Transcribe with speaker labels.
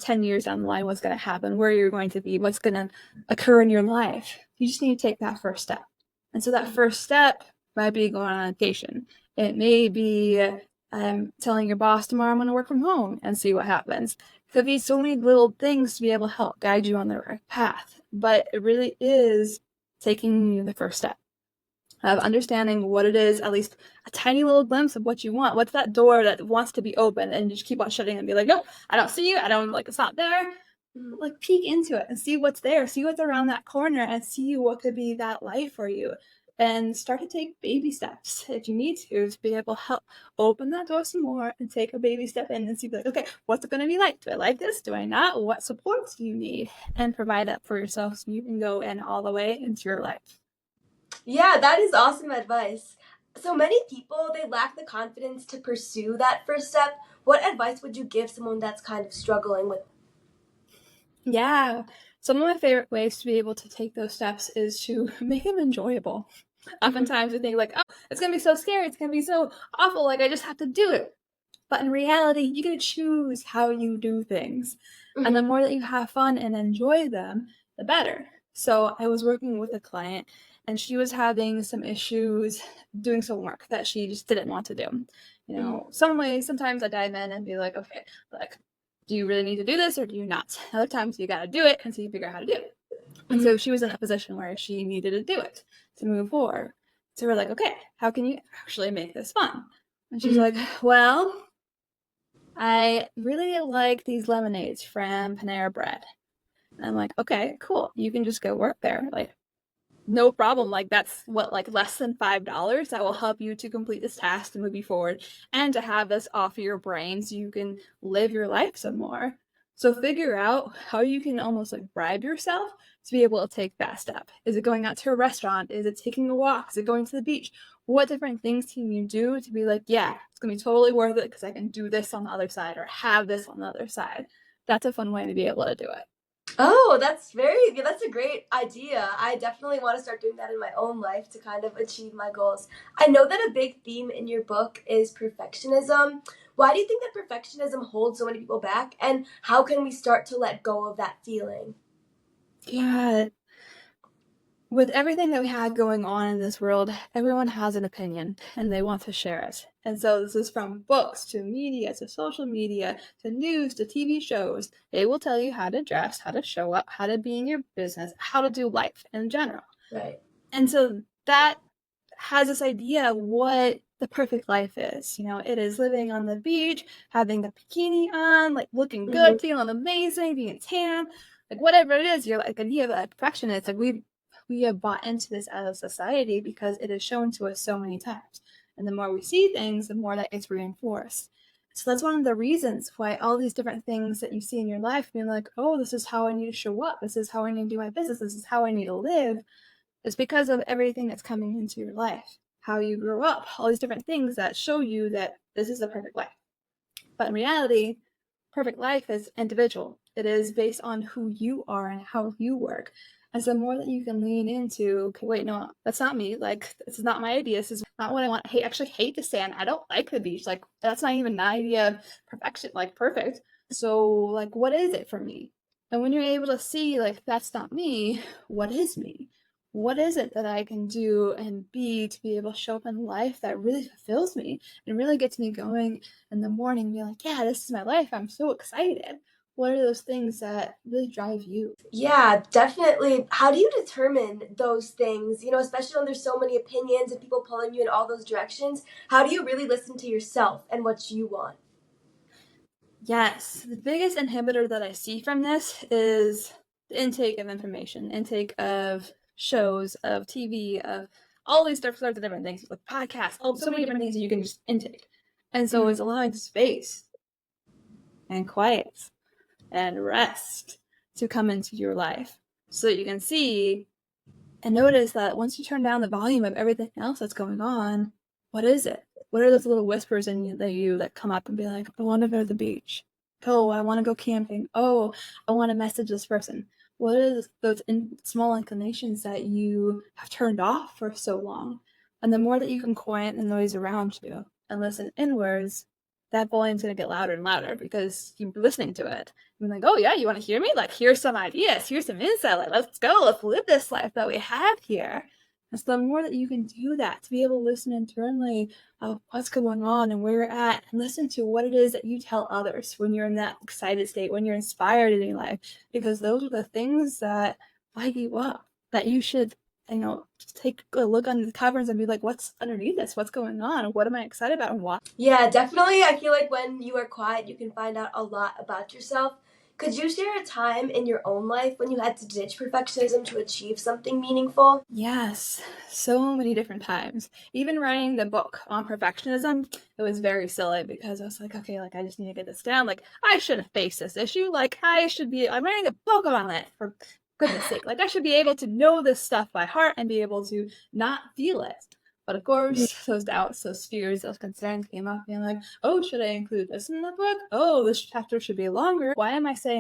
Speaker 1: 10 years down the line, what's going to happen, where you're going to be, what's going to occur in your life. You just need to take that first step. And so that first step might be going on a vacation. It may be telling your boss tomorrow I'm going to work from home and see what happens. It could be so many little things to be able to help guide you on the right path. But it really is taking the first step of understanding what it is, at least a tiny little glimpse of what you want. What's that door that wants to be open, and you just keep on shutting and be like, no, I don't see you. I don't, like, it's not there. Like, peek into it and see what's there, see what's around that corner, and see what could be that life for you. And start to take baby steps if you need to be able to help open that door some more and take a baby step in and see, like, okay, what's it going to be like? Do I like this? Do I not? What supports do you need? And provide that for yourself so you can go in all the way into your life.
Speaker 2: Yeah, that is awesome advice. So many people, they lack the confidence to pursue that first step. What advice would you give someone that's kind of struggling with?
Speaker 1: Yeah. Some of my favorite ways to be able to take those steps is to make them enjoyable. Oftentimes we think like, oh, it's going to be so scary. It's going to be so awful. Like, I just have to do it. But in reality, you get to choose how you do things. And the more that you have fun and enjoy them, the better. So I was working with a client and she was having some issues doing some work that she just didn't want to do. You know, some ways, sometimes I dive in and be like, okay, like, do you really need to do this or do you not? Other times you got to do it until you figure out how to do it. And so she was in a position where she needed to do it to move forward. So we're like, okay, how can you actually make this fun? And she's like, well, I really like these lemonades from Panera Bread. And I'm like, okay, cool. You can just go work there. Like, no problem. Like, that's what, like, less than $5 that will help you to complete this task to move you forward and to have this off your brain so you can live your life some more. So figure out how you can almost like bribe yourself to be able to take that step. Is it going out to a restaurant? Is it taking a walk? Is it going to the beach? What different things can you do to be like, yeah, it's gonna be totally worth it because I can do this on the other side or have this on the other side. That's a fun way to be able to do it.
Speaker 2: Oh, that's a great idea. I definitely want to start doing that in my own life to kind of achieve my goals. I know that a big theme in your book is perfectionism. Why do you think that perfectionism holds so many people back, and how can we start to let go of that feeling?
Speaker 1: Yeah, with everything that we had going on in this world, everyone has an opinion and they want to share it. And so this is from books to media to social media to news to TV shows. They will tell you how to dress, how to show up, how to be in your business, how to do life in general.
Speaker 2: Right.
Speaker 1: And so that has this idea of what the perfect life is. You know, it is living on the beach, having the bikini on, like looking good, feeling amazing, being tan, like whatever it is. You're like idea of perfection. It's like we have bought into this as a society because it is shown to us so many times. And the more we see things, the more that it's reinforced. So that's one of the reasons why all these different things that you see in your life, being like, oh, this is how I need to show up. This is how I need to do my business. This is how I need to live. It's because of everything that's coming into your life, how you grew up, all these different things that show you that this is the perfect life. But in reality, perfect life is individual. It is based on who you are and how you work. And so the more that you can lean into, okay, wait, no, that's not me. Like, this is not my idea. This is not what I want. I actually hate the sand. I don't like the beach. Like, that's not even my idea of perfection, like perfect. So, like, what is it for me? And when you're able to see, like, that's not me, what is me? What is it that I can do and be to be able to show up in life that really fulfills me and really gets me going in the morning and be like, yeah, this is my life. I'm so excited. What are those things that really drive you?
Speaker 2: Yeah, definitely. How do you determine those things? You know, especially when there's so many opinions and people pulling you in all those directions. How do you really listen to yourself and what you want?
Speaker 1: Yes, the biggest inhibitor that I see from this is the intake of information, intake of shows, of TV, of all these sorts of different things, like podcasts, so many different things that you can just intake. And so it's allowing space and quiet and rest to come into your life so that you can see and notice that once you turn down the volume of everything else that's going on, what is it? What are those little whispers in you that come up and be like, I want to go to the beach. Oh, I want to go camping. Oh, I want to message this person. What are those small inclinations that you have turned off for so long? And the more that you can quiet the noise around you and listen inwards, that volume's gonna get louder and louder because you're listening to it. You're like, oh yeah, you want to hear me? Like, here's some ideas, here's some insight. Like, let's go, let's live this life that we have here. And so the more that you can do that, to be able to listen internally of what's going on and where you're at, and listen to what it is that you tell others when you're in that excited state, when you're inspired in your life, because those are the things that light you up, that you should, take a look under the covers and be like, what's underneath this? What's going on? What am I excited about and why?
Speaker 2: Yeah, definitely. I feel like when you are quiet, you can find out a lot about yourself. Could you share a time in your own life when you had to ditch perfectionism to achieve something meaningful?
Speaker 1: Yes, so many different times. Even writing the book on perfectionism, it was very silly because I was like, okay, like I just need to get this down. Like I shouldn't face this issue. Like I'm writing a book on it for goodness sake. Like I should be able to know this stuff by heart and be able to not feel it. But of course, those doubts, those fears, those concerns came up being like, oh, should I include this in the book? Oh, this chapter should be longer. Why am I saying